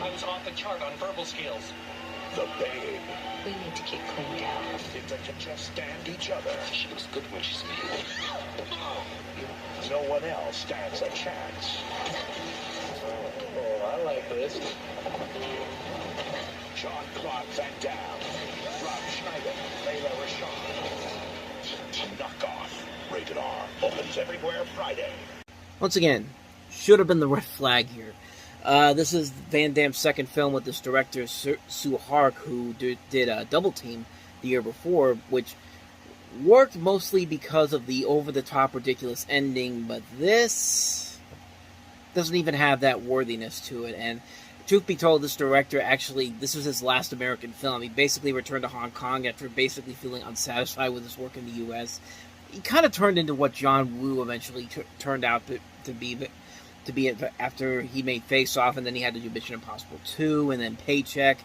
runs off the chart on verbal skills. The Babe. We need to get cleaned out. If they can just stand each other, She looks good when she's naked. no one else stands a chance. Oh, I like this. Jean-Claude Van Damme, Rob Schneider, Layla Rysher. Knock Off. Rated R. Opens everywhere Friday. Once again, should have been the red flag here. This is Van Damme's second film with this director, Sue Hark, who did Double Team the year before, which worked mostly because of the over-the-top ridiculous ending, but this doesn't even have that worthiness to it. And truth be told, this director actually, this was his last American film. He basically returned to Hong Kong after basically feeling unsatisfied with his work in the U.S. He kind of turned into what John Woo eventually turned out to be after he made Face Off, and then he had to do Mission Impossible 2, and then Paycheck,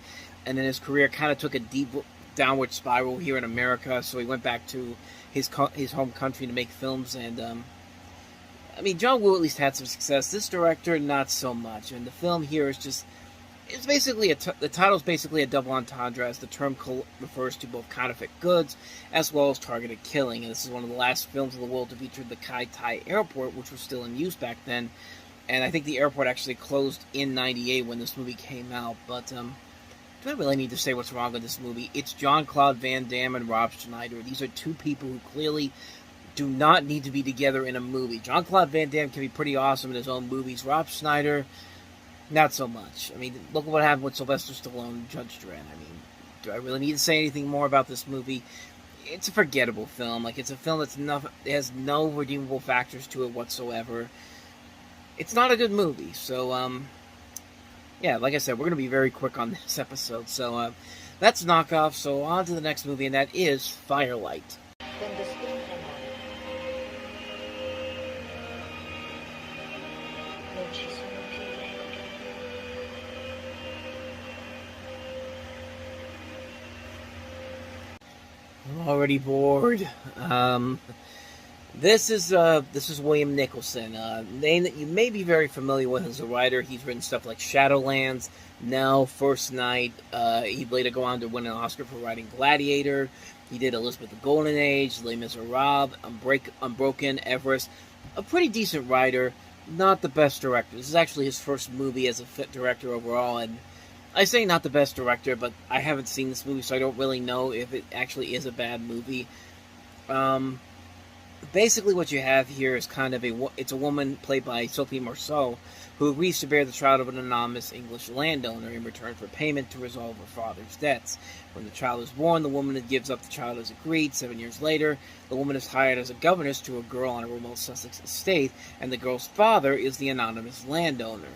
and then his career kind of took a deep downward spiral here in America, so he went back to his home country to make films, and, I mean, John Woo at least had some success. This director, not so much, and the film here is just, it's basically, the title's basically a double entendre, as the term refers to both counterfeit goods, as well as targeted killing, and this is one of the last films in the world to feature the Kai Tai Airport, which was still in use back then, and I think the airport actually closed in '98 when this movie came out, but, do I really need to say what's wrong with this movie? It's Jean-Claude Van Damme and Rob Schneider. These are two people who clearly do not need to be together in a movie. Jean-Claude Van Damme can be pretty awesome in his own movies. Rob Schneider, not so much. I mean, look at what happened with Sylvester Stallone and Judge Dredd. I mean, do I really need to say anything more about this movie? It's a forgettable film. Like, it's a film it has no redeemable factors to it whatsoever. It's not a good movie, so, yeah, like I said, we're going to be very quick on this episode. So, that's Knock Off. So, on to the next movie, and that is Firelight. Then the spoon came out. Non ci sono più regole. I'm already bored. This is William Nicholson, a name that you may be very familiar with as a writer. He's written stuff like Shadowlands, Nell, First Night. He'd later go on to win an Oscar for writing Gladiator. He did Elizabeth the Golden Age, Les Miserables, Unbroken, Everest. A pretty decent writer, not the best director. This is actually his first movie as a fit director overall, and I say not the best director, but I haven't seen this movie, so I don't really know if it actually is a bad movie. Basically what you have here is kind of it's a woman played by Sophie Marceau who agrees to bear the child of an anonymous English landowner in return for payment to resolve her father's debts. When the child is born, the woman gives up the child as agreed. 7 years later, the woman is hired as a governess to a girl on a remote Sussex estate, and the girl's father is the anonymous landowner.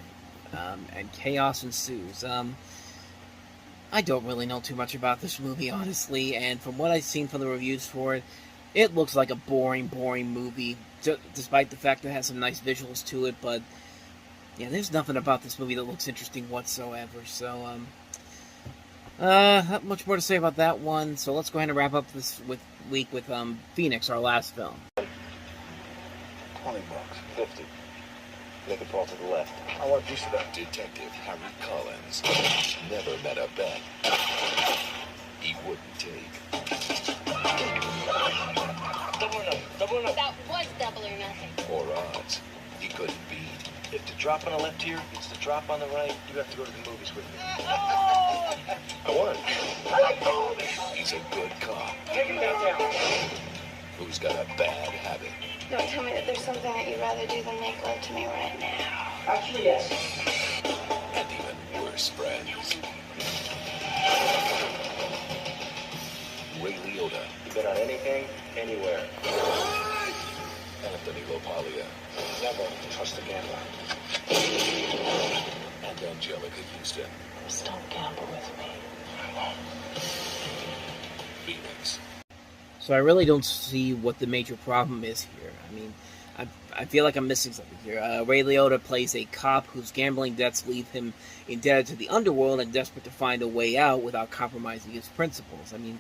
And chaos ensues. I don't really know too much about this movie, honestly, and from what I've seen from the reviews for it, it looks like a boring movie, despite the fact that it has some nice visuals to it, but, yeah, there's nothing about this movie that looks interesting whatsoever, so, not much more to say about that one, so let's go ahead and wrap up this week with, Phoenix, our last film. $20, 50. Make a ball to the left. I want a piece of that. Detective Harry Collins never met a bet he wouldn't take. Double or nothing. That was double or nothing. Or odds he couldn't beat. If the drop on the left here beats the drop on the right, you have to go to the movies with me. I won. He's a good cop Taking that down. who's got a bad habit. Don't tell me that there's something that you'd rather do than make love to me right now. Actually, yes. And even worse friends. Ray Liotta, You bet on anything, anywhere. Anthony LaPaglia, Never trust a gambler. and Angelica Houston. Just don't gamble with me. Phoenix. So I really don't see what the major problem is here. I mean, I feel like I'm missing something here. Ray Liotta plays a cop whose gambling debts leave him indebted to the underworld and desperate to find a way out without compromising his principles. I mean,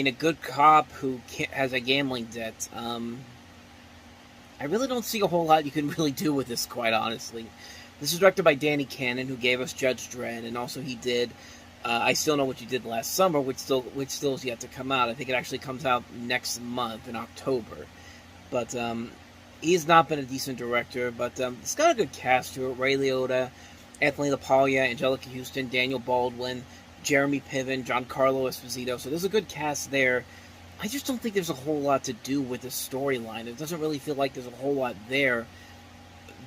a good cop who has a gambling debt. I really don't see a whole lot you can really do with this, quite honestly. This is directed by Danny Cannon, who gave us Judge Dredd, and also he did I Still Know What You Did Last Summer, which still is yet to come out. I think it actually comes out next month in October. But he's not been a decent director, but it's got a good cast to it. Ray Liotta, Anthony LaPaglia, Angelica Houston, Daniel Baldwin, Jeremy Piven, Giancarlo Esposito. So there's a good cast there. I just don't think there's a whole lot to do with the storyline. It doesn't really feel like there's a whole lot there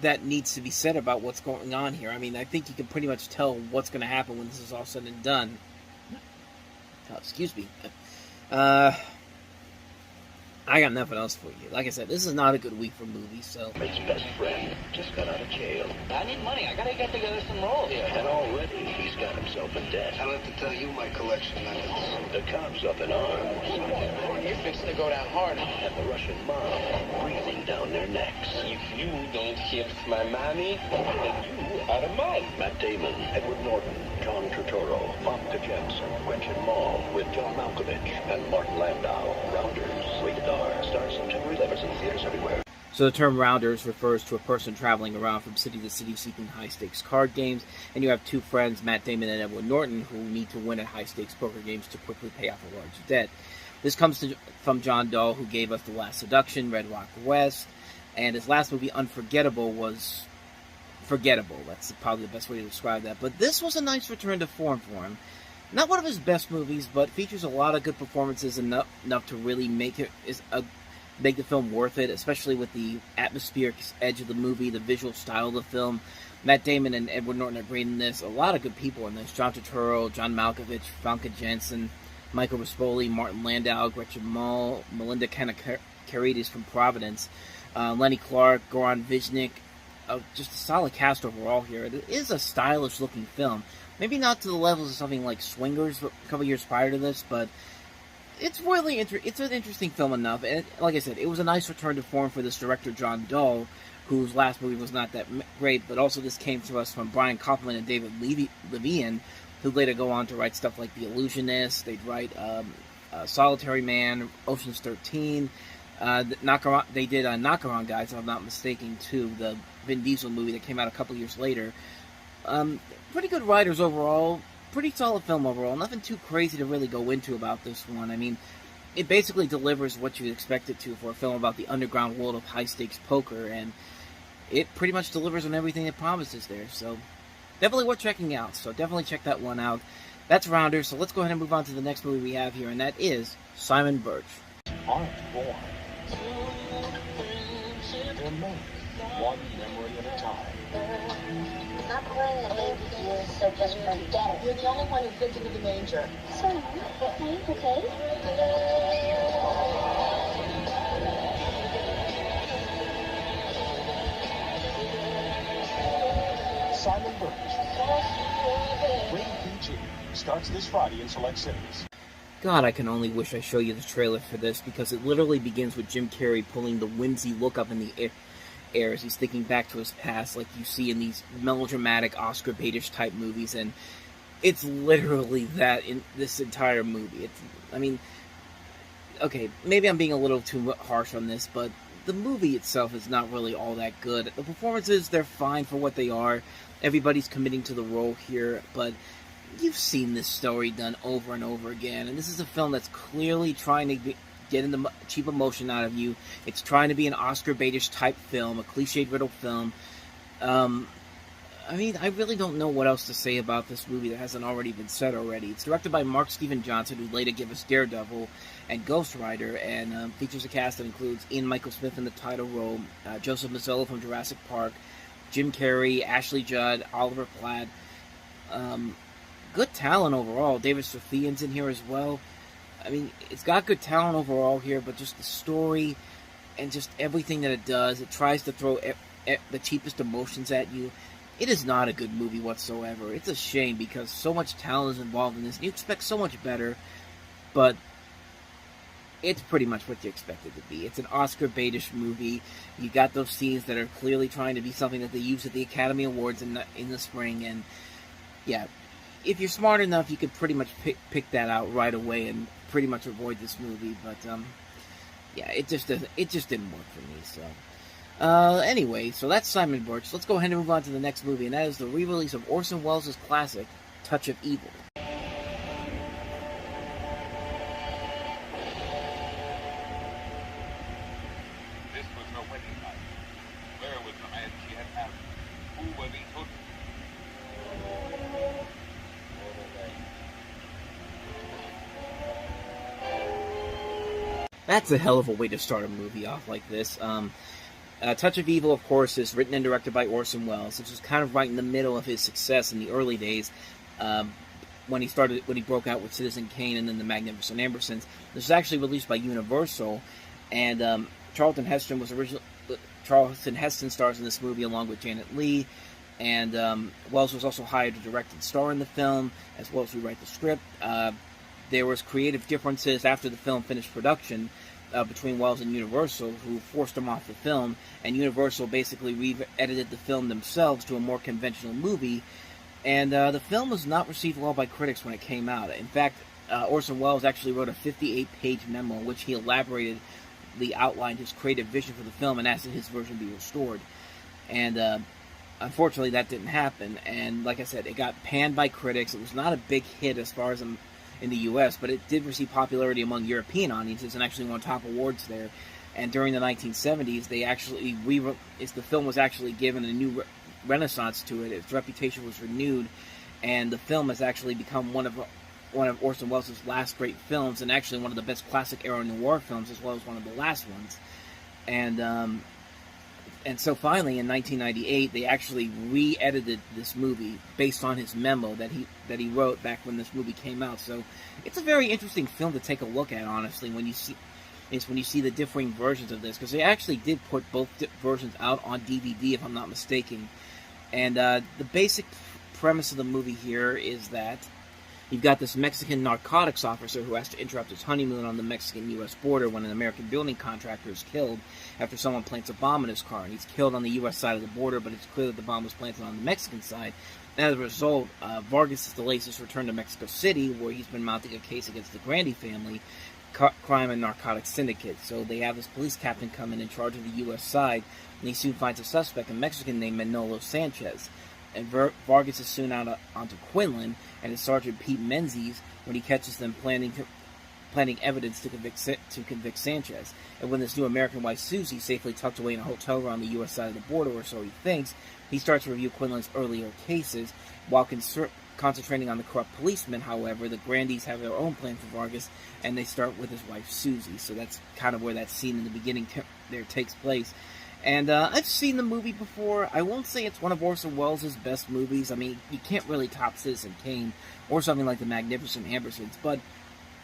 that needs to be said about what's going on here. I mean, I think you can pretty much tell what's going to happen when this is all said and done. Oh, excuse me. I got nothing else for you. Like I said, this is not a good week for movies, so... His best friend just got out of jail. I need money. I gotta get together some rolls. Yeah, and already he's got himself in debt. I'll have to tell you my collection methods. The cops up in arms. You're fixing to go down hard. And the Russian mob breathing down their necks. If you don't give my money, then you are mine. Matt Damon, Edward Norton, John Turturro, Famke Janssen, Gretchen Mol, with John Malkovich, and Martin Landau. Rounders, rated R, stars September 11th in theaters everywhere. So the term Rounders refers to a person traveling around from city to city seeking high-stakes card games, and you have two friends, Matt Damon and Edward Norton, who need to win at high-stakes poker games to quickly pay off a large debt. This comes from John Dahl, who gave us The Last Seduction, Red Rock West, and his last movie, Unforgettable, was forgettable. That's probably the best way to describe that. But this was a nice return to form for him. Not one of his best movies, but features a lot of good performances enough to really make the film worth it, especially with the atmospheric edge of the movie, the visual style of the film. Matt Damon and Edward Norton are great in this. A lot of good people in this. John Turturro, John Malkovich, Famke Janssen, Michael Rispoli, Martin Landau, Gretchen Mol, Melinda Carides from Providence, Lenny Clark, Goran Viznik. Just a solid cast overall here. It is a stylish-looking film. Maybe not to the levels of something like Swingers a couple years prior to this, but it's really it's an interesting film enough. And like I said, it was a nice return to form for this director, John Dahl, whose last movie was not that great, but also this came to us from Brian Kaufman and David Levian, who later go on to write stuff like The Illusionist. They'd write Solitary Man, Ocean's 13. They did Knockaround Guys, if I'm not mistaken, too, the Vin Diesel movie that came out a couple years later. Pretty good writers overall. Pretty solid film overall. Nothing too crazy to really go into about this one. I mean, it basically delivers what you'd expect it to for a film about the underground world of high-stakes poker, and it pretty much delivers on everything it promises there. So, definitely worth checking out. So, definitely check that one out. That's Rounders, so let's go ahead and move on to the next movie we have here, and that is Simon Birch. Aren't born. They're made, one memory at a time. Not playing the baby here, so just forget it. You're the only one who fits into the manger. So, are you okay? Simon Birch. Rated PG. Starts this Friday in select cities. God, I can only wish I show you the trailer for this, because it literally begins with Jim Carrey pulling the whimsy look up in the air as he's thinking back to his past, like you see in these melodramatic Oscar baitish type movies, and it's literally that in this entire movie. Okay, maybe I'm being a little too harsh on this, but the movie itself is not really all that good. The performances, they're fine for what they are. Everybody's committing to the role here, but you've seen this story done over and over again, and this is a film that's clearly trying to get the cheap emotion out of you. It's trying to be an Oscar baitish type film, a cliched riddle film. I mean, I really don't know what else to say about this movie that hasn't already been said already. It's directed by Mark Steven Johnson, who later gave us Daredevil and Ghost Rider, and features a cast that includes Ian Michael Smith in the title role, Joseph Mazzello from Jurassic Park, Jim Carrey, Ashley Judd, Oliver Platt. Good talent overall. David Strathairn's in here as well. I mean, it's got good talent overall here, but just the story and just everything that it does, it tries to throw the cheapest emotions at you. It is not a good movie whatsoever. It's a shame because so much talent is involved in this. You expect so much better, but it's pretty much what you expect it to be. It's an Oscar baitish movie. You got those scenes that are clearly trying to be something that they use at the Academy Awards in the spring, and yeah, if you're smart enough, you could pretty much pick that out right away and pretty much avoid this movie. But yeah, it just didn't work for me. So Anyway, so that's Simon Birch. Let's go ahead and move on to the next movie, and that is the re-release of Orson Welles' classic, Touch of Evil. This was her wedding night. Where was the man she had married? Who were these hoods? That's a hell of a way to start a movie off like this. Touch of Evil, of course, is written and directed by Orson Welles. This was kind of right in the middle of his success in the early days, when he broke out with Citizen Kane and then The Magnificent Ambersons. This was actually released by Universal, and Charlton Heston stars in this movie along with Janet Leigh, and Welles was also hired to direct and star in the film, as well as rewrite the script. There was creative differences after the film finished production between Welles and Universal, who forced him off the film, and Universal basically re-edited the film themselves to a more conventional movie, and the film was not received well by critics when it came out. In fact, Orson Welles actually wrote a 58-page memo in which he outlined his creative vision for the film and asked that his version be restored. And unfortunately, that didn't happen, and like I said, it got panned by critics. It was not a big hit as far as in the U.S., but it did receive popularity among European audiences and actually won top awards there. And during the 1970s, the film was actually given a new renaissance to it. Its reputation was renewed, and the film has actually become one of Orson Welles' last great films, and actually one of the best classic era noir films, as well as one of the last ones. And so finally, in 1998, they actually re-edited this movie based on his memo that he wrote back when this movie came out. So it's a very interesting film to take a look at, honestly, when you see the differing versions of this, because they actually did put both versions out on DVD, if I'm not mistaken. And the basic premise of the movie here is that you've got this Mexican narcotics officer who has to interrupt his honeymoon on the Mexican-U.S. border when an American building contractor is killed after someone plants a bomb in his car. And he's killed on the U.S. side of the border, but it's clear that the bomb was planted on the Mexican side. And as a result, Vargas delays his return to Mexico City, where he's been mounting a case against the Grandi family, crime and narcotics syndicate. So they have this police captain come in charge of the U.S. side, and he soon finds a suspect, a Mexican named Manolo Sanchez. And Vargas is soon onto Quinlan and his Sergeant Pete Menzies when he catches them planting evidence to convict Sanchez. And when this new American wife Susie safely tucked away in a hotel room on the U.S. side of the border, or so he thinks, he starts to review Quinlan's earlier cases while concentrating on the corrupt policemen. However, the Grandis have their own plan for Vargas, and they start with his wife Susie. So that's kind of where that scene in the beginning there takes place. And I've seen the movie before. I won't say it's one of Orson Welles' best movies. I mean, you can't really top Citizen Kane or something like The Magnificent Ambersons, but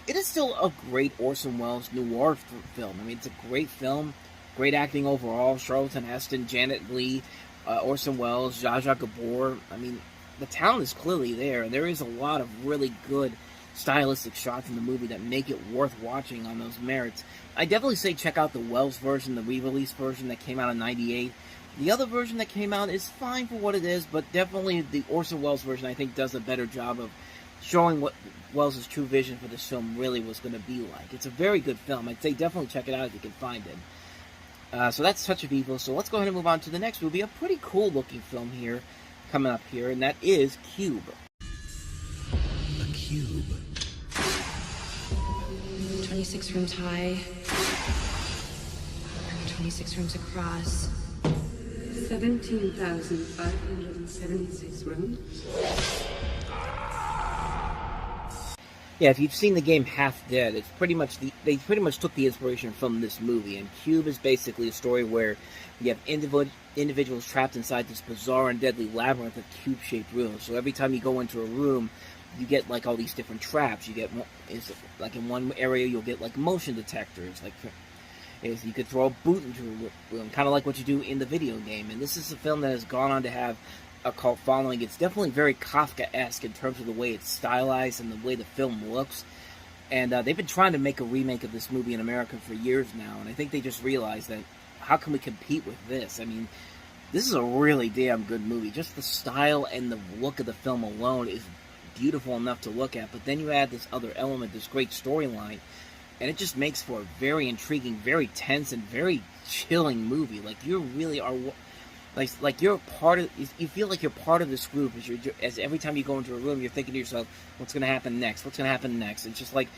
it is still a great Orson Welles noir film. I mean, it's a great film, great acting overall. Charlton Heston, Janet Leigh, Orson Welles, Zsa Zsa Gabor. I mean, the talent is clearly there, and there is a lot of really good stylistic shots in the movie that make it worth watching on those merits. I definitely say check out the Welles version, the re-release version that came out in '98. The other version that came out is fine for what it is, but definitely the Orson Welles version, I think, does a better job of showing what Welles' true vision for this film really was going to be like. It's a very good film. I'd say definitely check it out if you can find it. So that's Touch of Evil. So let's go ahead and move on to the next movie. A pretty cool looking film here, coming up here, and that is Cube. A cube. 26 rooms high, 26 rooms across. 17,576 rooms. Yeah, if you've seen the game Half Dead, it's pretty much they pretty much took the inspiration from this movie. And Cube is basically a story where you have individuals trapped inside this bizarre and deadly labyrinth of cube-shaped rooms. So every time you go into a room, you get like all these different traps. You get like in one area you'll get like motion detectors. Like you could throw a boot into a room, kind of like what you do in the video game. And this is a film that has gone on to have a cult following. It's definitely very Kafka-esque in terms of the way it's stylized and the way the film looks. And they've been trying to make a remake of this movie in America for years now, and I think they just realized that how can we compete with this? I mean, this is a really damn good movie. Just the style and the look of the film alone is beautiful enough to look at, but then you add this other element, this great storyline, and it just makes for a very intriguing, very tense, and very chilling movie. Like, you really are, like you're part of. You feel like you're part of this group as every time you go into a room, you're thinking to yourself, "What's going to happen next? What's going to happen next?" It's just like,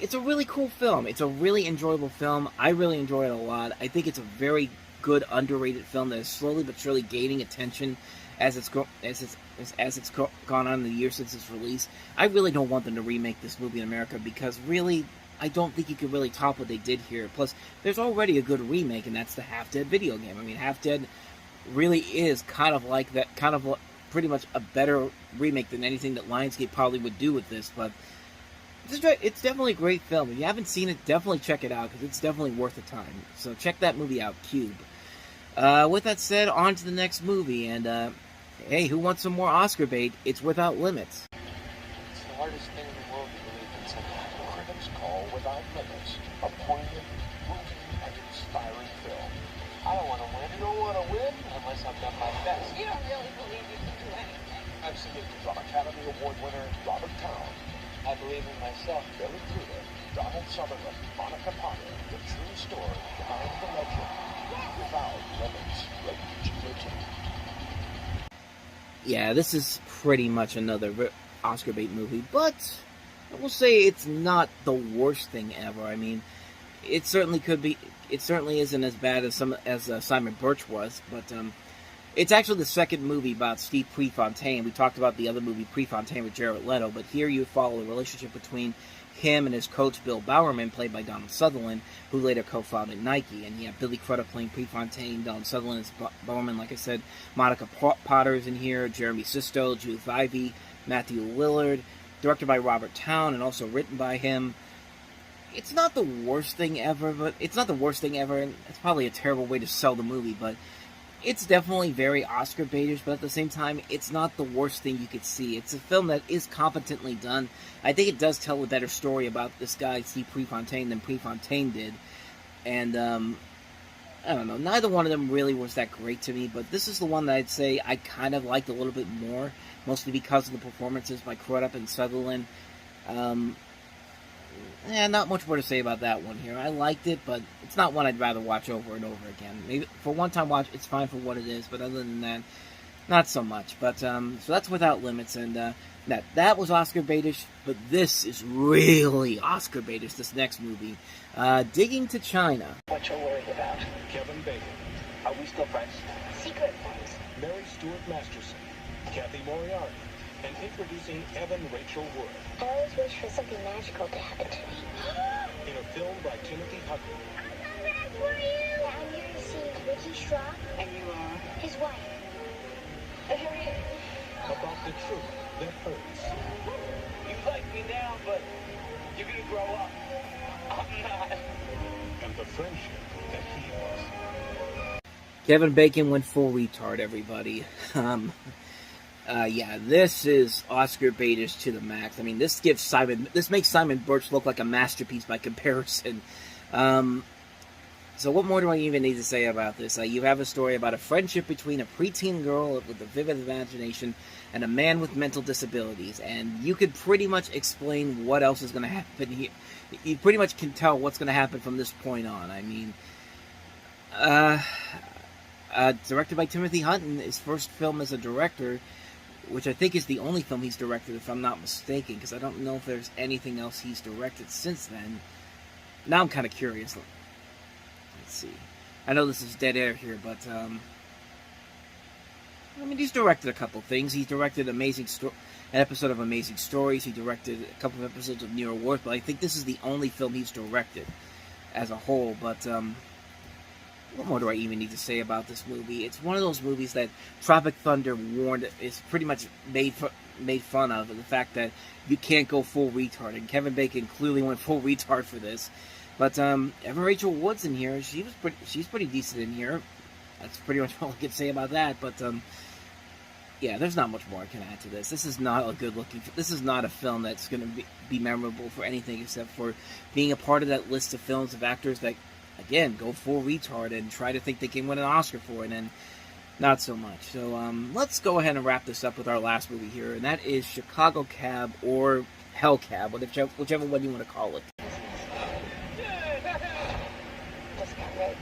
it's a really cool film. It's a really enjoyable film. I really enjoy it a lot. I think it's a very good, underrated film that is slowly but surely gaining attention as it's gone on in the year since its release. I really don't want them to remake this movie in America because really, I don't think you could really top what they did here. Plus, there's already a good remake, and that's the Half Dead video game. I mean, Half Dead really is kind of like that, kind of pretty much a better remake than anything that Lionsgate probably would do with this, but it's definitely a great film. If you haven't seen it, definitely check it out, because it's definitely worth the time. So check that movie out, Cube. With that said, on to the next movie, and hey, who wants some more Oscar bait? It's Without Limits. It's the hardest thing in the world to believe in something. Critics call Without Limits a poignant, moving, and inspiring film. I don't want to win. You don't want to win unless I've done my best. You don't really believe you can do anything. Absolutely. From Academy Award winner Robert Towne. I believe in myself. Billy Crudup, Donald Sutherland, Monica Potter, the true story behind the legend. Without Limits, rated PG-13. Yeah, this is pretty much another Oscar bait movie, but I will say it's not the worst thing ever. I mean, it certainly could be. It certainly isn't as bad as Simon Birch was, but it's actually the second movie about Steve Prefontaine. We talked about the other movie, Prefontaine, with Jared Leto, but here you follow the relationship between him and his coach, Bill Bowerman, played by Donald Sutherland, who later co-founded Nike. And you have Billy Crudup playing Prefontaine, Donald Sutherland is Bowerman, like I said, Monica Potter is in here, Jeremy Sisto, Judith Ivey, Matthew Lillard, directed by Robert Towne, and also written by him. It's not the worst thing ever, and it's probably a terrible way to sell the movie, but it's definitely very Oscar baitish, but at the same time, it's not the worst thing you could see. It's a film that is competently done. I think it does tell a better story about this guy, Steve Prefontaine, than Prefontaine did. And, I don't know, neither one of them really was that great to me, but this is the one that I'd say I kind of liked a little bit more, mostly because of the performances by Crudup and Sutherland. Not much more to say about that one here. I liked it, but it's not one I'd rather watch over and over again. Maybe for one-time watch, it's fine for what it is, but other than that, not so much. But so that's Without Limits, and that was Oscar baitish, but this is really Oscar baitish. This next movie, Digging to China. What you're worried about? Kevin Bacon. Are we still friends? Secret friends. Mary Stuart Masterson. Kathy Moriarty. And introducing Evan Rachel Wood. I always wish for something magical to happen to me. In a film by Timothy Hutton. I'm not bad for you. I'm here to see Ricky Straw. And you are? His wife. Harriet. About the truth that hurts. You like me now, but you're gonna grow up. I'm not. And the friendship that heals. Kevin Bacon went full retard, everybody. Yeah, this is Oscar baitish to the max. I mean, this makes Simon Birch look like a masterpiece by comparison. So what more do I even need to say about this? You have a story about a friendship between a preteen girl with a vivid imagination and a man with mental disabilities, and you could pretty much explain what else is going to happen here. You pretty much can tell what's going to happen from this point on. I mean, directed by Timothy Hutton, his first film as a director, which I think is the only film he's directed, if I'm not mistaken, because I don't know if there's anything else he's directed since then. Now I'm kind of curious. Let's see. I know this is dead air here, but, I mean, he's directed a couple things. He's directed an episode of Amazing Stories. He directed a couple of episodes of New York Worth, but I think this is the only film he's directed as a whole. But, what more do I even need to say about this movie? It's one of those movies that Tropic Thunder warned is pretty much made fun of, and the fact that you can't go full retard, and Kevin Bacon clearly went full retard for this. But Evan Rachel Wood's in here. She's pretty decent in here. That's pretty much all I can say about that. But yeah, there's not much more I can add to this. This is not a good-looking. This is not a film that's going to be memorable for anything except for being a part of that list of films of actors that, again, go full retard and try to think they can win an Oscar for it, and not so much. So let's go ahead and wrap this up with our last movie here, and that is Chicago Cab, or Hell Cab, whichever one you want to call it. Just got raped.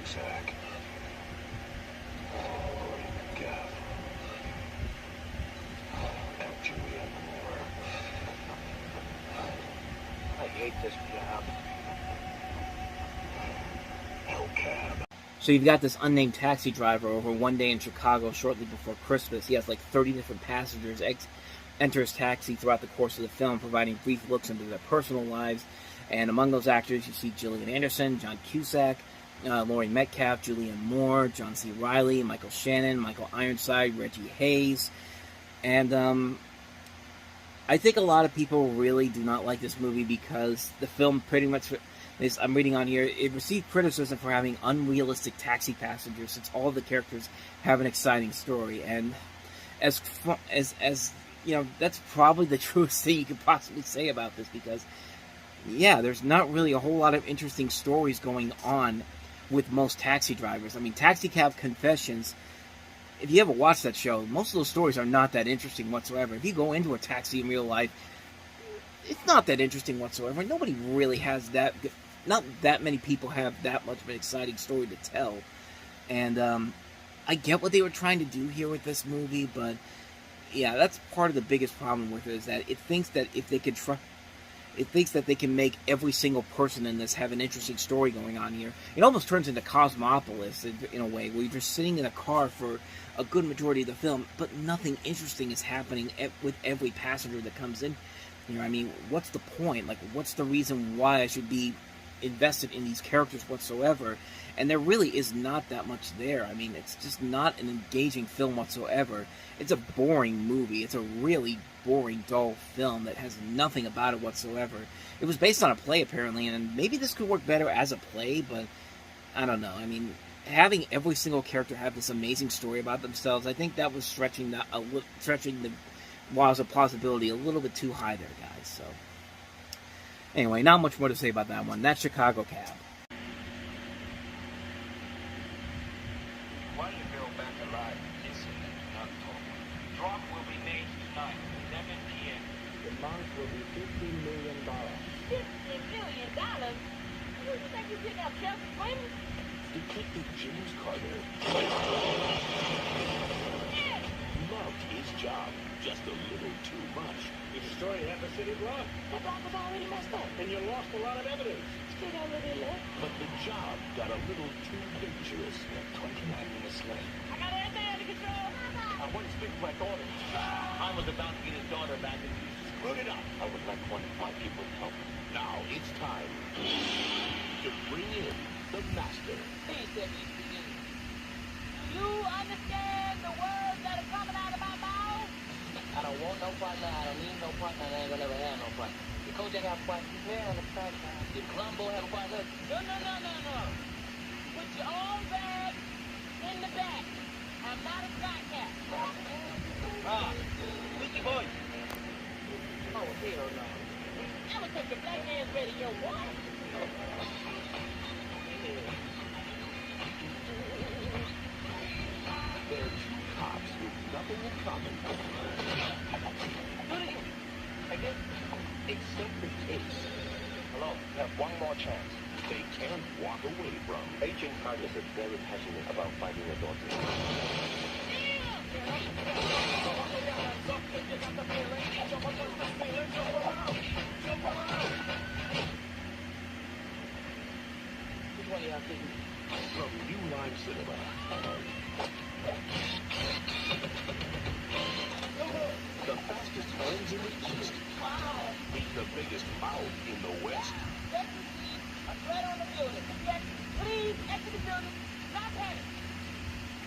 Cusack. Gav. And Julianne Moore. I hate this job. Hellcab. So you've got this unnamed taxi driver over one day in Chicago shortly before Christmas. He has like 30 different passengers enter his taxi throughout the course of the film, providing brief looks into their personal lives. And among those actors, you see Gillian Anderson, John Cusack, Laurie Metcalf, Julianne Moore, John C. Reilly, Michael Shannon, Michael Ironside, Reggie Hayes. And I think a lot of people really do not like this movie because the film pretty much... I'm reading on here, it received criticism for having unrealistic taxi passengers since all of the characters have an exciting story. And as you know, that's probably the truest thing you could possibly say about this because, yeah, there's not really a whole lot of interesting stories going on with most taxi drivers. I mean, Taxi Cab Confessions, if you ever watch that show, most of those stories are not that interesting whatsoever. If you go into a taxi in real life, it's not that interesting whatsoever. Nobody really has that... Not that many people have that much of an exciting story to tell. And I get what they were trying to do here with this movie, but yeah, that's part of the biggest problem with it, is that it thinks that if they could it thinks that they can make every single person in this have an interesting story going on here. It almost turns into Cosmopolis in a way, where you're just sitting in a car for a good majority of the film, but nothing interesting is happening with every passenger that comes in. You know, I mean, what's the point? Like, what's the reason why I should be invested in these characters whatsoever? And there really is not that much there. I mean, it's just not an engaging film whatsoever. It's a boring movie. It's a really boring, dull film that has nothing about it whatsoever. It was based on a play, apparently, and maybe this could work better as a play, but I don't know. I mean, having every single character have this amazing story about themselves, I think that was stretching the walls of plausibility a little bit too high there, guys. So anyway, not much more to say about that one. That's Chicago Cab. Why don't you go back alive? Listen, not talk. Drop will be made tonight, 7 p.m. The amount will be $15 million. $50 million? Who do you think you pick up, Chelsea Clinton? Detective James Carter loved his job just a little too much. You destroyed half the city block. The block was already messed up. And you lost a lot of evidence. Street already left. But the job got a little too dangerous. 29 minutes late. I got everything under control. I want to speak to my daughter. I was about to get his daughter back and she screwed it up. I would like one of my people to help. Now it's time to bring in the master. Please tell me it's beginning. Do you understand the words that are coming out of my mouth? I don't want no partner. I don't need no partner. I ain't gonna never have no partner. The Kojak have a partner. Yeah, have a partner. Did Columbo have a partner? No. Put your own bag in the back. I'm not a fat cat. Squeaky boy. Oh, hell no. I'm gonna take the black man's radio. What? They're two cops with nothing in common. Do it again. Again. Except the case Hello, you have one more chance. they can't walk away from. Agent Carter is very passionate about finding your daughter. Which one of y'all kidding? From New Line Cinema. The fastest homes in the East. Meet the biggest mouth in the West. A threat on the building. Please exit the building. Not panic.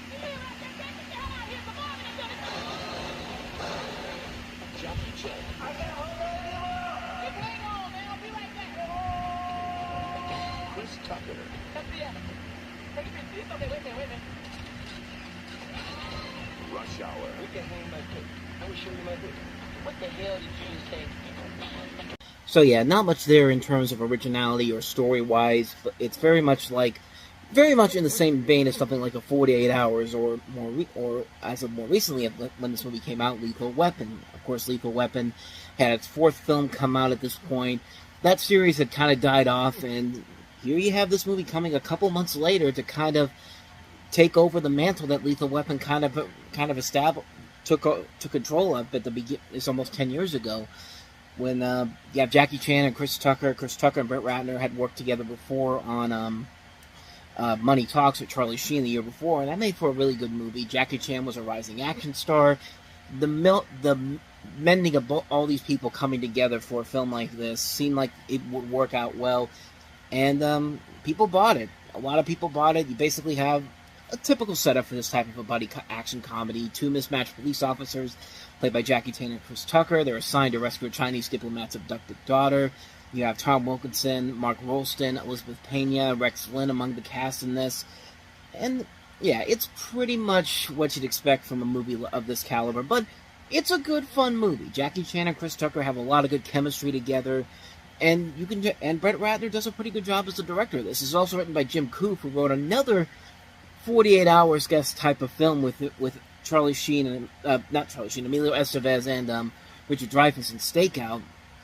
You hear what I said? Get the hell out of here. Come on, let's do this. Jackie Chan. I can't hold it anymore. Just hang on, man. I'll be right back. Chris Tucker. FBI. Take it easy. It's okay. Wait a minute. Rush Hour. We can hang my dick. I will show you my dick. What the hell did you just say? So yeah, not much there in terms of originality or story-wise, but it's very much in the same vein as something like a 48 Hours or as of more recently when this movie came out, Lethal Weapon. Of course, Lethal Weapon had its fourth film come out at this point. That series had kind of died off, and here you have this movie coming a couple months later to kind of take over the mantle that Lethal Weapon kind of established, took control of at the beginning. It's almost 10 years ago, when you have Jackie Chan and Chris Tucker. Chris Tucker and Brett Ratner had worked together before on Money Talks with Charlie Sheen the year before, and that made for a really good movie. Jackie Chan was a rising action star. The mending of all these people coming together for a film like this seemed like it would work out well, and people bought it. A lot of people bought it. You basically have a typical setup for this type of a buddy action comedy. Two mismatched police officers, played by Jackie Chan and Chris Tucker. They're assigned to rescue a Chinese diplomat's abducted daughter. You have Tom Wilkinson, Mark Rolston, Elizabeth Pena, Rex Lynn among the cast in this. And, yeah, it's pretty much what you'd expect from a movie of this caliber, but it's a good, fun movie. Jackie Chan and Chris Tucker have a lot of good chemistry together, and Brett Ratner does a pretty good job as the director of this. It's also written by Jim Coof, who wrote another 48 Hours guest type of film with Charlie Sheen and not Charlie Sheen, Emilio Estevez and Richard Dreyfuss in Stakeout,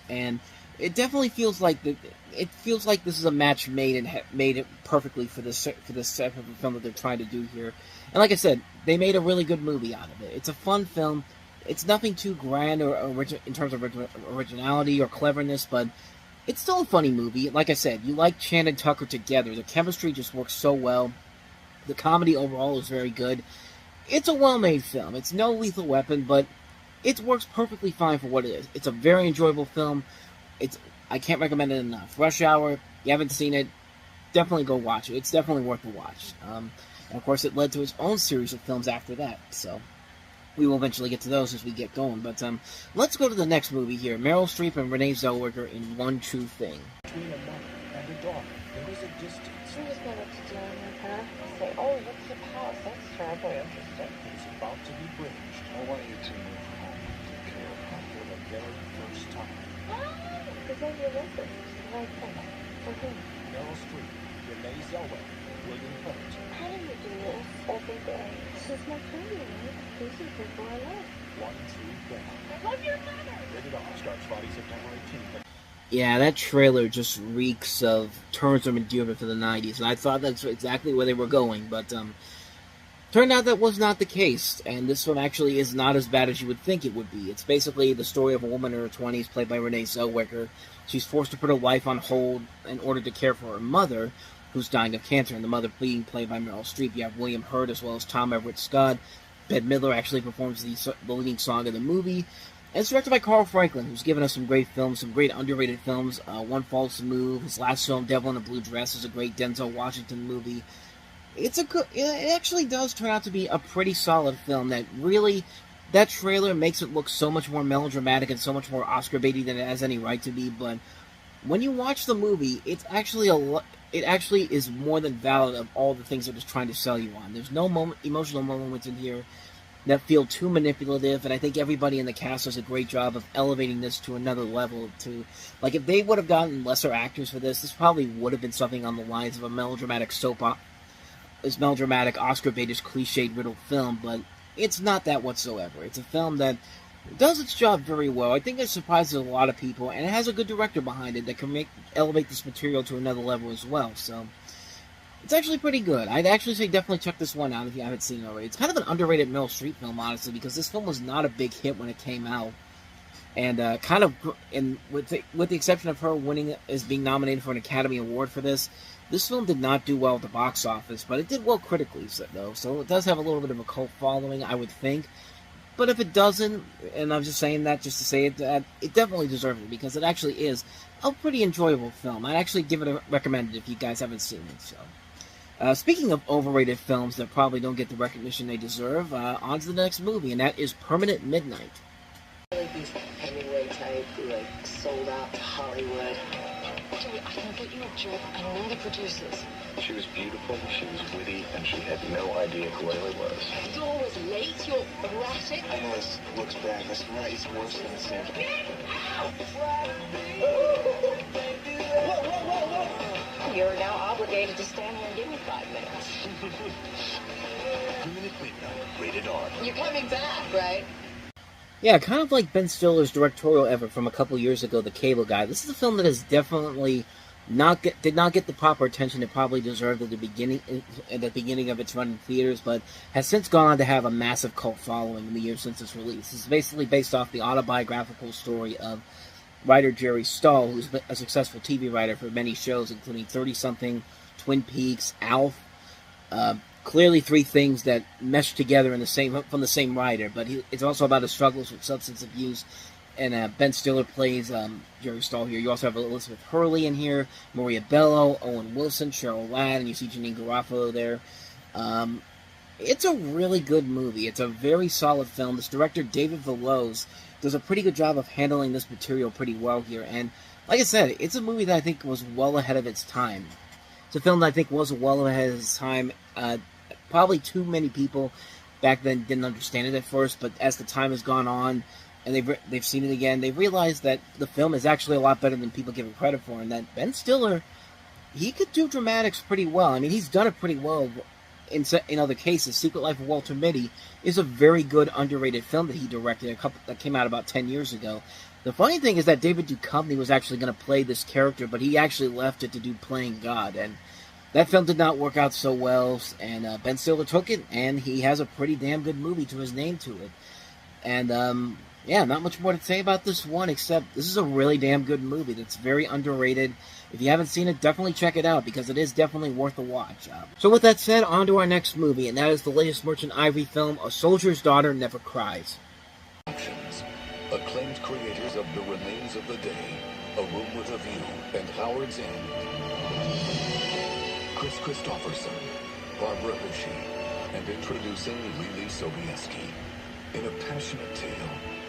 and it definitely feels like this is a match made it perfectly for this type of film that they're trying to do here. And like I said, they made a really good movie out of it. It's a fun film. It's nothing too grand or in terms of originality or cleverness, but it's still a funny movie. Like I said, you like Chan and Tucker together. The chemistry just works so well. The comedy overall is very good. It's a well-made film. It's no Lethal Weapon, but it works perfectly fine for what it is. It's a very enjoyable film. I can't recommend it enough. Rush Hour, you haven't seen it, definitely go watch it. It's definitely worth a watch. And of course, it led to its own series of films after that, so we will eventually get to those as we get going. But let's go to the next movie here. Meryl Streep and Renee Zellweger in One True Thing. Between a mother and a daughter, there is a distance. She was going to deal with her. Say, oh, look at the house. That's terribly interesting. It is about to be bridged. I want you to move home and take care of her for the very first time. Because then you're with her. Right thing. For whom? Meryl Streep, Renee Zellweger, William Hurt. How do you do this every day? She's my friend, right? These are people I love. One True Thing. I love your mother. Rated R. Starts Friday, September 18th. Yeah, that trailer just reeks of terms of endearment for the 90s, and I thought that's exactly where they were going, but turned out that was not the case, and this film actually is not as bad as you would think it would be. It's basically the story of a woman in her 20s, played by Renee Zellweger. She's forced to put her life on hold in order to care for her mother, who's dying of cancer, and the mother being played by Meryl Streep. You have William Hurt as well as Tom Everett Scott. Bette Midler actually performs the leading song of the movie. And it's directed by Carl Franklin, who's given us some great films, some great underrated films. One False Move, his last film, Devil in a Blue Dress, is a great Denzel Washington movie. It actually does turn out to be a pretty solid film that trailer makes it look so much more melodramatic and so much more Oscar-baity than it has any right to be, but when you watch the movie, it actually is more than valid of all the things that it's trying to sell you on. There's no emotional moments in here that feel too manipulative, and I think everybody in the cast does a great job of elevating this to another level. Like, if they would have gotten lesser actors for this probably would have been something on the lines of a melodramatic Oscar-baited, cliche-riddled film, but it's not that whatsoever. It's a film that does its job very well. I think it surprises a lot of people, and it has a good director behind it that can elevate this material to another level as well, so it's actually pretty good. I'd actually say definitely check this one out if you haven't seen it already. It's kind of an underrated Meryl Streep film, honestly, because this film was not a big hit when it came out. And with the exception of her winning as being nominated for an Academy Award for this film did not do well at the box office, but it did well critically, though. So it does have a little bit of a cult following, I would think. But if it doesn't, and I'm just saying that just to say it, it definitely deserves it, because it actually is a pretty enjoyable film. I'd actually give it a recommended if you guys haven't seen it, so. Speaking of overrated films that probably don't get the recognition they deserve, on to the next movie, and that is Permanent Midnight. Like these Hemingway type who sold out to Hollywood. Dude, I know that you're a jerk. I know the producers. She was beautiful, she was witty, and she had no idea who I really was. You're always late, you're erratic. I know this looks bad, but it's worse than it seems. You're now obligated to stand here and give me 5 minutes. Permanent Midnight, rated R. You're coming back, right? Yeah, kind of like Ben Stiller's directorial effort from a couple years ago, The Cable Guy. This is a film that is definitely did not get the proper attention it probably deserved at the beginning of its run in theaters, but has since gone on to have a massive cult following in the years since its release. This is basically based off the autobiographical story of writer Jerry Stahl, who's been a successful TV writer for many shows, including 30-something, Twin Peaks, Alf. Clearly, three things that mesh together from the same writer. But it's also about his struggles with substance abuse. And Ben Stiller plays Jerry Stahl here. You also have Elizabeth Hurley in here, Maria Bello, Owen Wilson, Cheryl Ladd, and you see Janine Garofalo there. It's a really good movie. It's a very solid film. This director, David Veloz, does a pretty good job of handling this material pretty well here. And like I said, it's a movie that I think was well ahead of its time. It's a film that I think was well ahead of its time. Probably too many people back then didn't understand it at first, but as the time has gone on, and they've seen it again, they've realized that the film is actually a lot better than people give it credit for, and that Ben Stiller, he could do dramatics pretty well. I mean, he's done it pretty well in other cases. Secret Life of Walter Mitty is a very good, underrated film that he directed, that came out about 10 years ago. The funny thing is that David Duchovny was actually going to play this character, but he actually left it to do Playing God, and that film did not work out so well, and Ben Stiller took it, and he has a pretty damn good movie to his name to it. And, yeah, not much more to say about this one, except this is a really damn good movie that's very underrated. If you haven't seen it, definitely check it out, because it is definitely worth a watch. So with that said, on to our next movie, and that is the latest Merchant Ivory film, A Soldier's Daughter Never Cries. Acclaimed creators of The Remains of the Day, A Room with a View, and Howard's End. Chris Christopherson, Barbara Hershey, and introducing Lily Sobieski in a passionate tale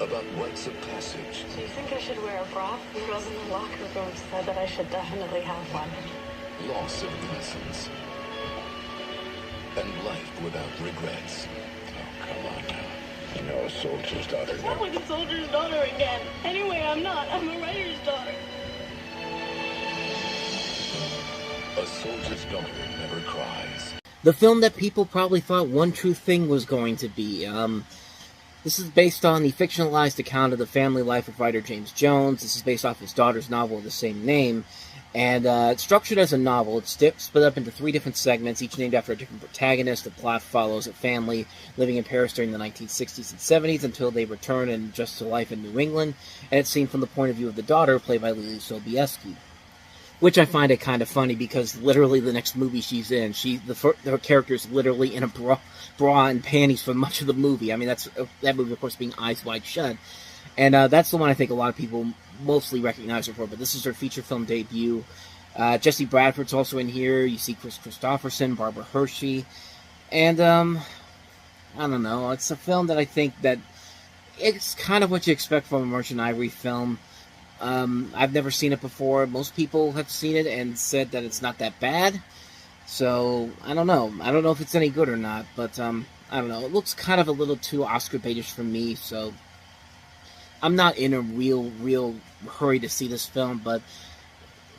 about rites of passage. Do you think I should wear a bra? The girls in the locker room said that I should definitely have one. Loss of innocence. And life without regrets. Oh, come on now. You know, a soldier's daughter. It's not like a soldier's daughter again. Anyway, I'm not. I'm a writer's daughter. A soldier's daughter never cries. The film that people probably thought One True Thing was going to be. This is based on the fictionalized account of the family life of writer James Jones. This is based off his daughter's novel of the same name. And it's structured as a novel. It's split up into 3 different segments, each named after a different protagonist. The plot follows a family living in Paris during the 1960s and 70s until they return and adjust to life in New England. And it's seen from the point of view of the daughter, played by Lily Sobieski. Which I find it kind of funny, because literally the next movie she's in, her character is literally in a bra and panties for much of the movie. I mean, that movie, of course, being Eyes Wide Shut. And that's the one I think a lot of people mostly recognize her for, but this is her feature film debut. Jesse Bradford's also in here. You see Chris Christopherson, Barbara Hershey. And, I don't know, it's a film that I think that it's kind of what you expect from a Merchant Ivory film. I've never seen it before. Most people have seen it and said that it's not that bad. So, I don't know. I don't know if it's any good or not, but, I don't know. It looks kind of a little too Oscar baitish for me, so I'm not in a real hurry to see this film, but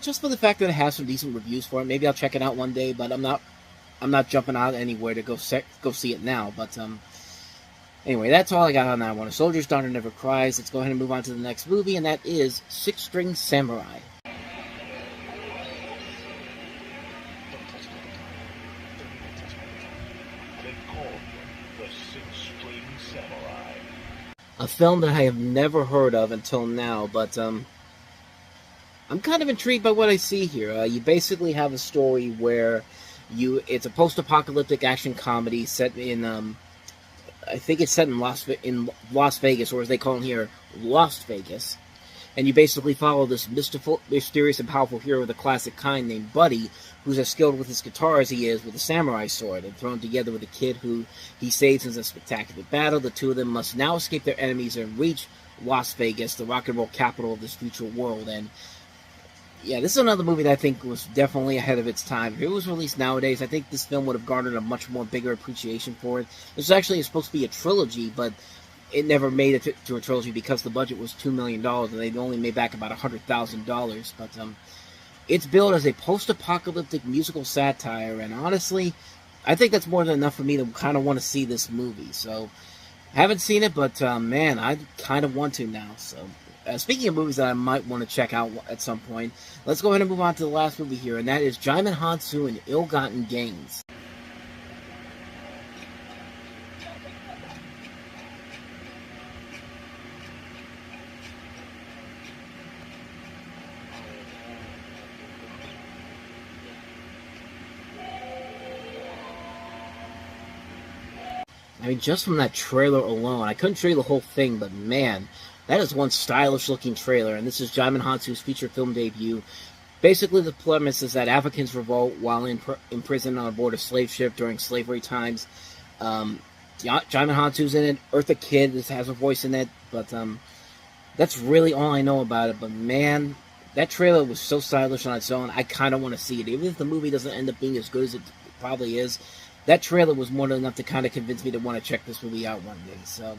just for the fact that it has some decent reviews for it, maybe I'll check it out one day, but I'm not jumping out anywhere to go see it now, but, anyway, that's all I got on that one. A Soldier's Daughter Never Cries. Let's go ahead and move on to the next movie, and that is Six String Samurai. A film that I have never heard of until now, but I'm kind of intrigued by what I see here. You basically have a story where it's a post-apocalyptic action comedy set in I think it's set in Las Vegas, or as they call it here, Lost Vegas. And you basically follow this mysterious and powerful hero of the classic kind named Buddy, who's as skilled with his guitar as he is with a samurai sword, and thrown together with a kid who he saves in a spectacular battle. The two of them must now escape their enemies and reach Las Vegas, the rock and roll capital of this future world. And yeah, this is another movie that I think was definitely ahead of its time. If it was released nowadays, I think this film would have garnered a much more bigger appreciation for it. This actually is supposed to be a trilogy, but it never made it to a trilogy because the budget was $2 million, and they only made back about $100,000. But it's billed as a post-apocalyptic musical satire, and honestly, I think that's more than enough for me to kind of want to see this movie. So, haven't seen it, but man, I kind of want to now. So, Speaking of movies that I might want to check out at some point, let's go ahead and move on to the last movie here, and that is Jaimin Hansu and Ill-Gotten Gains. I mean, just from that trailer alone, I couldn't show you the whole thing, but man, that is one stylish-looking trailer, and this is Jaimin Hansu's feature film debut. Basically, the premise is that Africans revolt while imprisoned on board a slave ship during slavery times. Jaimin Hansu's in it. Eartha Kitt has a voice in it, but that's really all I know about it. But man, that trailer was so stylish on its own, I kind of want to see it. Even if the movie doesn't end up being as good as it probably is, that trailer was more than enough to kind of convince me to want to check this movie out one day. So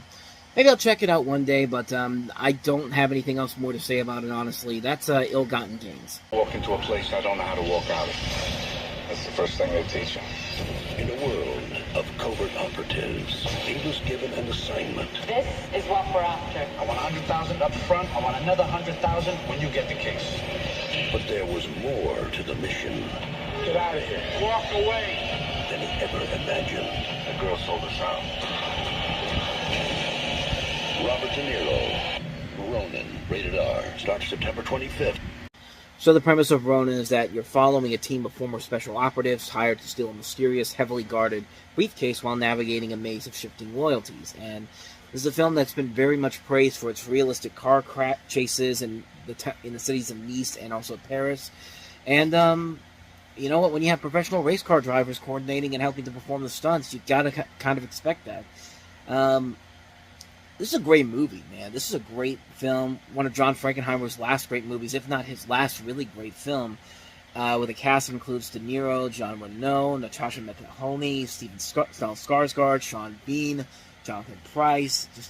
maybe I'll check it out one day, but I don't have anything else more to say about it, honestly. That's Ill-Gotten Gains. Walk into a place I don't know how to walk out of. That's the first thing they teach you. In a world of covert operatives, he was given an assignment. This is what we're after. I want 100,000 up front. I want another 100,000 when you get the case. But there was more to the mission Get out of here. Walk away. than he ever imagined. The girl sold us out. Robert De Niro, Ronin, rated R, starts September 25th. So the premise of Ronin is that you're following a team of former special operatives hired to steal a mysterious, heavily guarded briefcase while navigating a maze of shifting loyalties. And this is a film that's been very much praised for its realistic car chases in the cities of Nice and also Paris. And you know what? When you have professional race car drivers coordinating and helping to perform the stunts, you gotta kind of expect that. This is a great movie, man. This is a great film. One of John Frankenheimer's last great movies, if not his last really great film. With a cast that includes De Niro, Jean Reno, Natasha McElhonney, Steven Skarsgård, Sean Bean, Jonathan Pryce. Just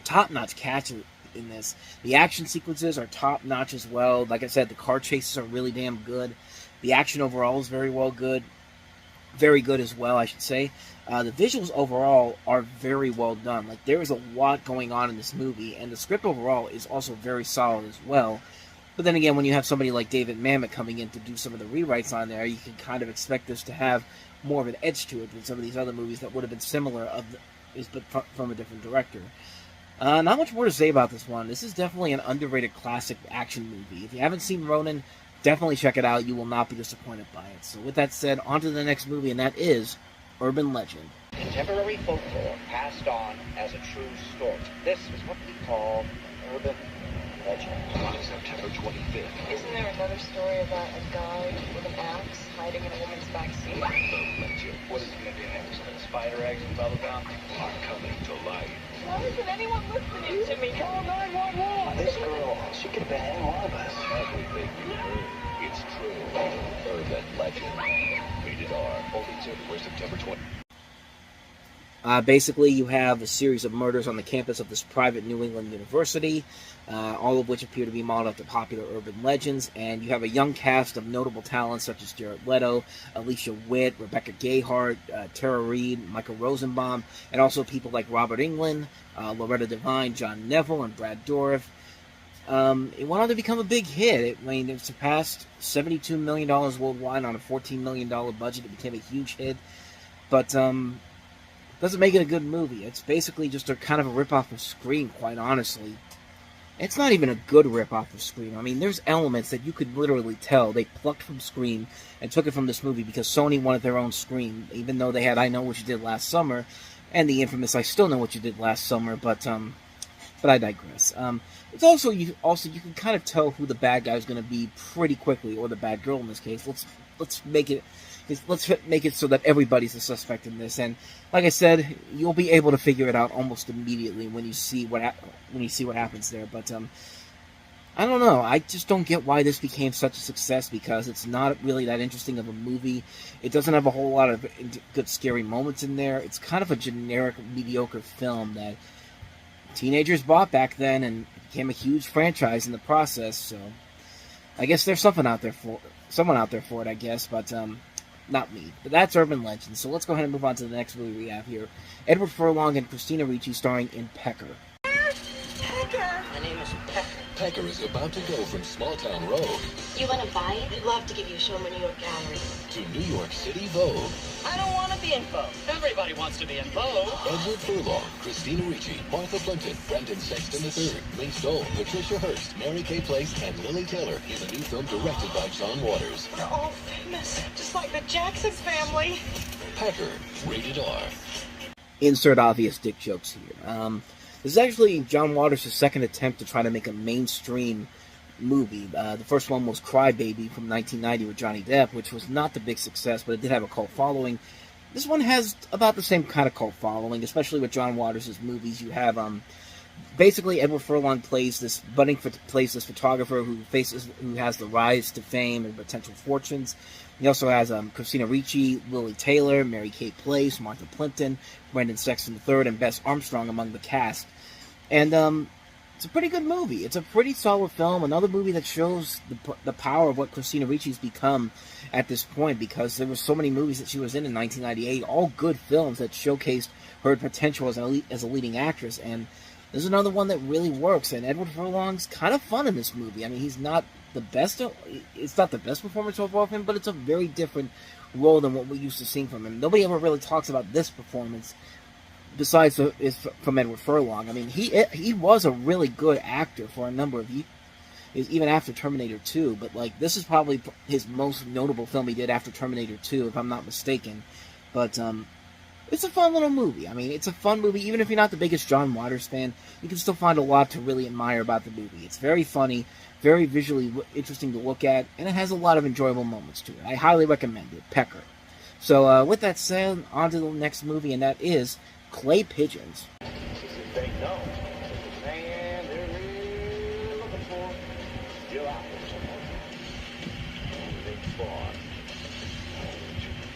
top-notch cast in this. The action sequences are top-notch as well. Like I said, the car chases are really damn good. The action overall is very good as well, I should say. The visuals overall are very well done. Like, there is a lot going on in this movie, and the script overall is also very solid as well. But then again, when you have somebody like David Mamet coming in to do some of the rewrites on there, you can kind of expect this to have more of an edge to it than some of these other movies that would have been similar, but from a different director. Not much more to say about this one. This is definitely an underrated classic action movie. If you haven't seen Ronin, definitely check it out. You will not be disappointed by it. So with that said, on to the next movie, and that is Urban Legend. Contemporary folklore passed on as a true story. This is what we call urban legend. On September 25th. Isn't there another story about a guy with an axe hiding in a woman's backseat? The legend What is it going to be next? Spider eggs and bubble gum? are coming to life. Why isn't anyone listening to me? Call 911! This girl, she could have been any one of us. Everything you heard, it's true. Urban Legend. Rated R. Only everywhere September 20th. Basically, you have a series of murders on the campus of this private New England university, all of which appear to be modeled after popular urban legends, and you have a young cast of notable talents such as Jared Leto, Alicia Witt, Rebecca Gayheart, Tara Reid, Michael Rosenbaum, and also people like Robert Englund, Loretta Devine, John Neville, and Brad Dourif. It went on to become a big hit. It surpassed $72 million worldwide on a $14 million budget. It became a huge hit, but doesn't make it a good movie. It's basically just a kind of a ripoff of Scream, quite honestly. It's not even a good ripoff of Scream. I mean, there's elements that you could literally tell they plucked from Scream and took it from this movie because Sony wanted their own Scream, even though they had I Know What You Did Last Summer and the infamous I Still Know What You Did Last Summer, but I digress. It's also you can kind of tell who the bad guy is going to be pretty quickly, or the bad girl in this case. Let's make it so that everybody's a suspect in this, and like I said, you'll be able to figure it out almost immediately when you see what happens there. But I don't know. I just don't get why this became such a success, because it's not really that interesting of a movie. It doesn't have a whole lot of good scary moments in there. It's kind of a generic, mediocre film that teenagers bought back then and became a huge franchise in the process. So I guess there's someone out there for it, I guess, but not me. But that's Urban Legend. So let's go ahead and move on to the next movie we have here. Edward Furlong and Christina Ricci starring in Pecker. Pecker! My name is Pecker. Pecker is about to go from small-town rogue You want to buy it? I'd love to give you a show in my New York gallery. to New York City Vogue. I don't want to be in Vogue. Everybody wants to be in Vogue. Edward Furlong, Christina Ricci, Martha Plimpton, Brendan Sexton III, Lee Stoll, Patricia Hearst, Mary Kay Place, and Lily Taylor in a new film directed by John Waters. They're all famous, just like the Jackson family. Pecker, rated R. Insert obvious dick jokes here. This is actually John Waters' second attempt to try to make a mainstream movie. The first one was Cry Baby from 1990 with Johnny Depp, which was not the big success, but it did have a cult following. This one has about the same kind of cult following, especially with John Waters' movies. You have basically Edward Furlong plays this photographer who has the rise to fame and potential fortunes. He also has Christina Ricci, Lily Taylor, Mary Kay Place, Martha Plimpton, Brendan Sexton III, and Bess Armstrong among the cast. And it's a pretty good movie. It's a pretty solid film. Another movie that shows the power of what Christina Ricci's become at this point, because there were so many movies that she was in 1998, all good films that showcased her potential as a leading actress. And there's another one that really works. And Edward Furlong's kind of fun in this movie. I mean, he's not the best. It's not the best performance overall of him, but it's a very different role than what we're used to seeing from him. Nobody ever really talks about this performance besides from Edward Furlong. I mean, he was a really good actor for a number of years, even after Terminator 2. But like, this is probably his most notable film he did after Terminator 2, if I'm not mistaken. But it's a fun little movie. I mean, it's a fun movie. Even if you're not the biggest John Waters fan, you can still find a lot to really admire about the movie. It's very funny, very visually interesting to look at, and it has a lot of enjoyable moments to it. I highly recommend it. Pecker. So with that said, on to the next movie, and that is Clay Pigeons. They know. Man, they're really looking for still out there somewhere. Big spawn.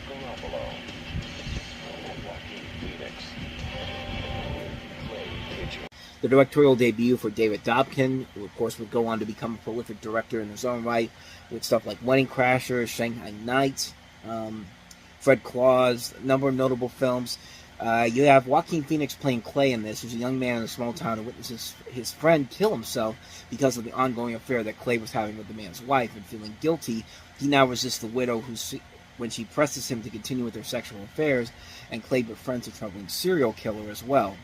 Garoppolo. Joaquin Phoenix. Clay Pigeons. The directorial debut for David Dobkin, who of course would go on to become a prolific director in his own right, with stuff like Wedding Crashers, Shanghai Nights, Fred Claus, a number of notable films. You have Joaquin Phoenix playing Clay in this, who's a young man in a small town who witnesses his friend kill himself because of the ongoing affair that Clay was having with the man's wife, and feeling guilty, he now resists the widow when she presses him to continue with their sexual affairs, and Clay befriends a troubling serial killer as well.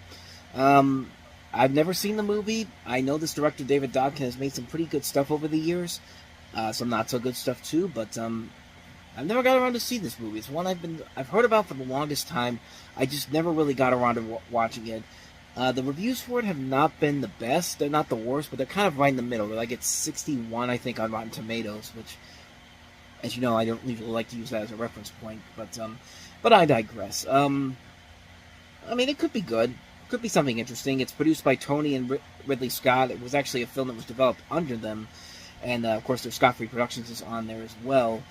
I've never seen the movie. I know this director, David Dobkin, has made some pretty good stuff over the years, some not so good stuff too, but I've never got around to see this movie. It's one I've heard about for the longest time. I just never really got around to watching it. The reviews for it have not been the best. They're not the worst, but they're kind of right in the middle. They're like it's 61, I think, on Rotten Tomatoes, which, as you know, I don't usually like to use that as a reference point. But I digress. I mean, it could be good. It could be something interesting. It's produced by Tony and Ridley Scott. It was actually a film that was developed under them, and of course, their Scott Free Productions is on there as well.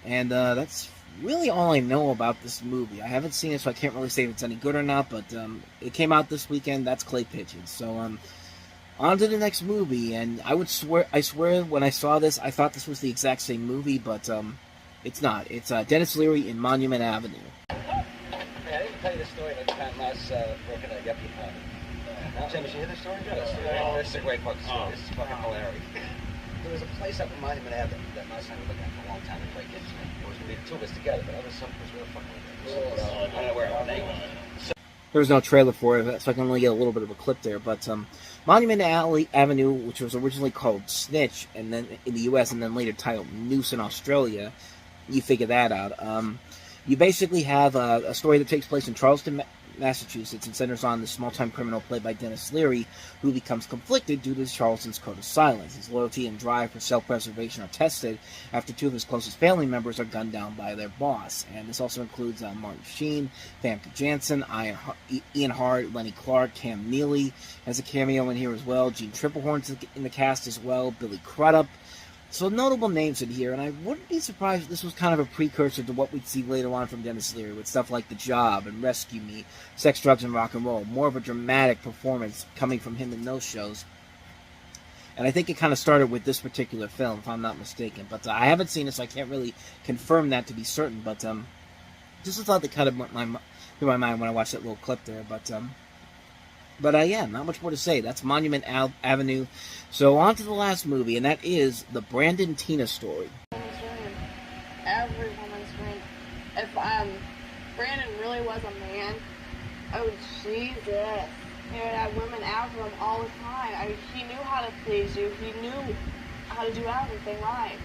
And that's really all I know about this movie. I haven't seen it, so I can't really say if it's any good or not, but it came out this weekend. That's Clay Pigeons. So on to the next movie, and I swear when I saw this, I thought this was the exact same movie, but it's not. It's Dennis Leary in Monument Avenue. I didn't tell you the story of the time I was working at a yuppie pub. Jim, did you hear the story? Yeah, this is a great fucking story. This is fucking hilarious. There was a place up in Monument Avenue that my son was looking at for a long time to play kids. It was going to be the two of us together, but other some was real fucking with it. I don't know where all day. There was no trailer for it, so I can only get a little bit of a clip there. But Monument Avenue, which was originally called Snitch, and then in the U.S., and then later titled Noose in Australia, you figure that out. You basically have a story that takes place in Charleston, Massachusetts, and centers on the small-time criminal played by Dennis Leary, who becomes conflicted due to Charleston's code of silence. His loyalty and drive for self-preservation are tested after two of his closest family members are gunned down by their boss. And this also includes Martin Sheen, Famke Janssen, Ian Hart, Lenny Clark, Cam Neely has a cameo in here as well. Gene Triplehorn's in the cast as well, Billy Crudup. So notable names in here, and I wouldn't be surprised if this was kind of a precursor to what we'd see later on from Dennis Leary, with stuff like The Job and Rescue Me, Sex, Drugs, and Rock and Roll. More of a dramatic performance coming from him in those shows. And I think it kind of started with this particular film, if I'm not mistaken. But I haven't seen it, so I can't really confirm that to be certain. But just a thought that kind of went through my mind when I watched that little clip there. But But yeah, not much more to say. That's Monument Avenue. So on to the last movie, and that is the Brandon Tina story. Every woman's dream. If Brandon really was a man, oh Jesus, he would have women after him all the time. I mean, he knew how to please you. He knew how to do everything right.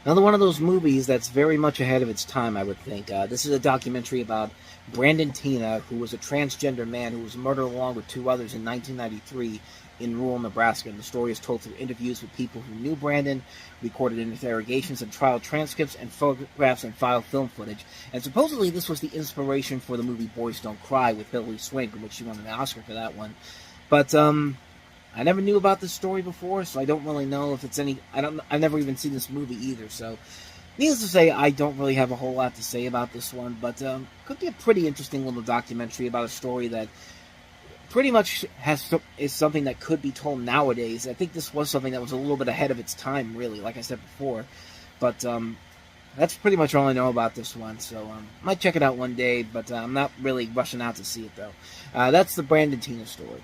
Another one of those movies that's very much ahead of its time, I would think. This is a documentary about Brandon Tina, who was a transgender man who was murdered along with 2 others in 1993 in rural Nebraska. And the story is told through interviews with people who knew Brandon, recorded interrogations and trial transcripts, and photographs and file film footage. And supposedly this was the inspiration for the movie Boys Don't Cry with Hilary Swank, in which she won an Oscar for that one. But I never knew about this story before, so I don't really know if it's any... I've never even seen this movie either, so... Needless to say, I don't really have a whole lot to say about this one, but could be a pretty interesting little documentary about a story that pretty much is something that could be told nowadays. I think this was something that was a little bit ahead of its time, really, like I said before. But that's pretty much all I know about this one, so I might check it out one day, but I'm not really rushing out to see it, though. That's the Brandon Tina story.